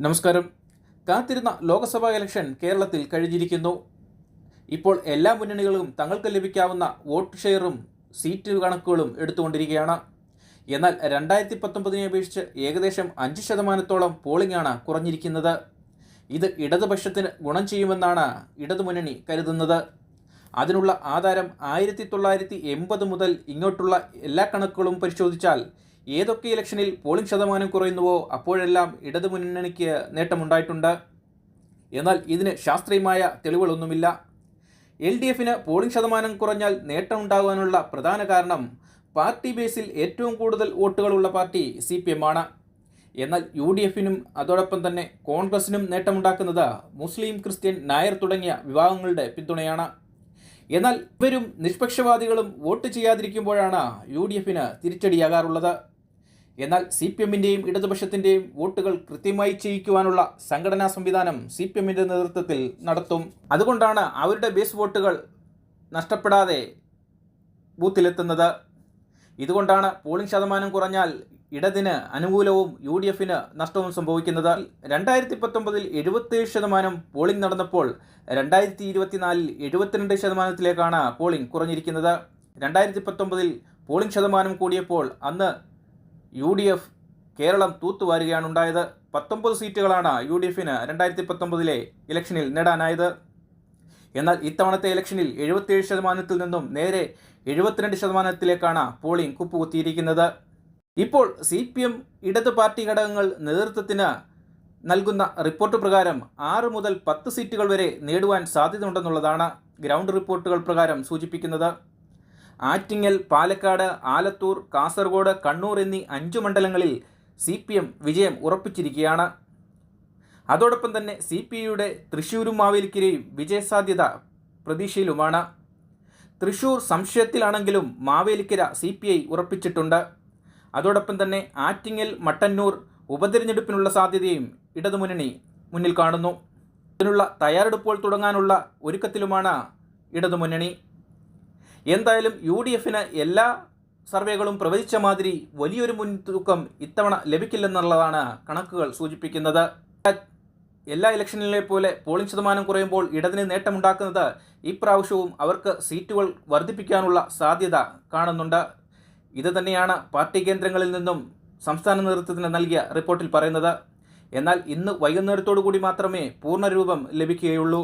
നമസ്കാരം. കാത്തിരുന്ന ലോക്സഭാ ഇലക്ഷൻ കേരളത്തിൽ കഴിഞ്ഞിരിക്കുന്നു. ഇപ്പോൾ എല്ലാ മുന്നണികളും തങ്ങൾക്ക് ലഭിക്കാവുന്ന വോട്ട് ഷെയറും സീറ്റ് കണക്കുകളും എടുത്തുകൊണ്ടിരിക്കുകയാണ്. എന്നാൽ 2019 അപേക്ഷിച്ച് ഏകദേശം 5% പോളിംഗാണ് കുറഞ്ഞിരിക്കുന്നത്. ഇത് ഇടതുപക്ഷത്തിന് ഗുണം ചെയ്യുമെന്നാണ് ഇടതുമുന്നണി കരുതുന്നത്. അതിനുള്ള ആധാരം 1980 മുതൽ ഇങ്ങോട്ടുള്ള എല്ലാ കണക്കുകളും പരിശോധിച്ചാൽ ഏതൊക്കെ ഇലക്ഷനിൽ പോളിംഗ് ശതമാനം കുറയുന്നുവോ അപ്പോഴെല്ലാം ഇടതുമുന്നണിക്ക് നേട്ടമുണ്ടായിട്ടുണ്ട്. എന്നാൽ ഇതിന് ശാസ്ത്രീയമായ തെളിവുകളൊന്നുമില്ല. LDFന് പോളിംഗ് ശതമാനം കുറഞ്ഞാൽ നേട്ടമുണ്ടാകാനുള്ള പ്രധാന കാരണം പാർട്ടി ബേസിൽ ഏറ്റവും കൂടുതൽ വോട്ടുകളുള്ള പാർട്ടി CPM ആണ്. എന്നാൽ UDFനും അതോടൊപ്പം തന്നെ കോൺഗ്രസിനും നേട്ടമുണ്ടാക്കുന്നത് മുസ്ലിം, ക്രിസ്ത്യൻ, നായർ തുടങ്ങിയ വിഭാഗങ്ങളുടെ പിന്തുണയാണ്. എന്നാൽ ഇവരും നിഷ്പക്ഷവാദികളും വോട്ട് ചെയ്യാതിരിക്കുമ്പോഴാണ് UDFന് തിരിച്ചടിയാകാറുള്ളത്. എന്നാൽ CPMൻ്റെയും ഇടതുപക്ഷത്തിൻ്റെയും വോട്ടുകൾ കൃത്യമായി ചെയ്യിക്കുവാനുള്ള സംഘടനാ സംവിധാനം CPMൻ്റെ നേതൃത്വത്തിൽ നടത്തും. അതുകൊണ്ടാണ് അവരുടെ ബേസ് വോട്ടുകൾ നഷ്ടപ്പെടാതെ ബൂത്തിലെത്തുന്നത്. ഇതുകൊണ്ടാണ് പോളിംഗ് ശതമാനം കുറഞ്ഞാൽ ഇടതിന് അനുകൂലവും UDFന് നഷ്ടവും സംഭവിക്കുന്നത്. 2019 77% പോളിംഗ് നടന്നപ്പോൾ 2024 72%-ലേക്കാണ് പോളിംഗ് കുറഞ്ഞിരിക്കുന്നത്. 2019 പോളിംഗ് ശതമാനം കൂടിയപ്പോൾ അന്ന് UDF കേരളം തൂത്തുവാരുകയാണ് ഉണ്ടായത്. 19 സീറ്റുകളാണ് UDFന് 2019 ഇലക്ഷനിൽ നേടാനായത്. എന്നാൽ ഇത്തവണത്തെ ഇലക്ഷനിൽ 77% നിന്നും നേരെ 72%-ലേക്കാണ് പോളിംഗ് കുപ്പുകുത്തിയിരിക്കുന്നത്. ഇപ്പോൾ CPM ഇടത് പാർട്ടി ഘടകങ്ങൾ നേതൃത്വത്തിന് നൽകുന്ന റിപ്പോർട്ട് പ്രകാരം 6 മുതൽ 10 സീറ്റുകൾ വരെ നേടുവാൻ സാധ്യതയുണ്ടെന്നുള്ളതാണ് ഗ്രൗണ്ട് റിപ്പോർട്ടുകൾ പ്രകാരം സൂചിപ്പിക്കുന്നത്. ആറ്റിങ്ങൽ, പാലക്കാട്, ആലത്തൂർ, കാസർഗോഡ്, കണ്ണൂർ എന്നീ 5 മണ്ഡലങ്ങളിൽ CPM വിജയം ഉറപ്പിച്ചിരിക്കുകയാണ്. അതോടൊപ്പം തന്നെ CPIയുടെ തൃശ്ശൂരും മാവേലിക്കരയും വിജയസാധ്യത പ്രതീക്ഷയിലുമാണ്. തൃശ്ശൂർ സംശയത്തിലാണെങ്കിലും മാവേലിക്കര CPI ഉറപ്പിച്ചിട്ടുണ്ട്. അതോടൊപ്പം തന്നെ ആറ്റിങ്ങൽ, മട്ടന്നൂർ ഉപതെരഞ്ഞെടുപ്പിനുള്ള സാധ്യതയും ഇടതുമുന്നണി മുന്നിൽ കാണുന്നു. ഇതിനുള്ള തയ്യാറെടുപ്പുകൾ തുടങ്ങാനുള്ള ഒരുക്കത്തിലുമാണ് ഇടതുമുന്നണി. എന്തായാലും UDFന് എല്ലാ സർവേകളും പ്രവചിച്ച മാതിരി വലിയൊരു മുൻതൂക്കം ഇത്തവണ ലഭിക്കില്ലെന്നുള്ളതാണ് കണക്കുകൾ സൂചിപ്പിക്കുന്നത്. എല്ലാ ഇലക്ഷനിലെ പോലെ പോളിംഗ് ശതമാനം കുറയുമ്പോൾ ഇടതിന് നേട്ടമുണ്ടാക്കുന്നത് ഇപ്രാവശ്യവും അവർക്ക് സീറ്റുകൾ വർദ്ധിപ്പിക്കാനുള്ള സാധ്യത കാണുന്നുണ്ട്. ഇത് തന്നെയാണ് പാർട്ടി കേന്ദ്രങ്ങളിൽ നിന്നും സംസ്ഥാന നേതൃത്വത്തിന് നൽകിയ റിപ്പോർട്ടിൽ പറയുന്നത്. എന്നാൽ ഇന്ന് വൈകുന്നേരത്തോടു കൂടി മാത്രമേ പൂർണ്ണരൂപം ലഭിക്കുകയുള്ളൂ.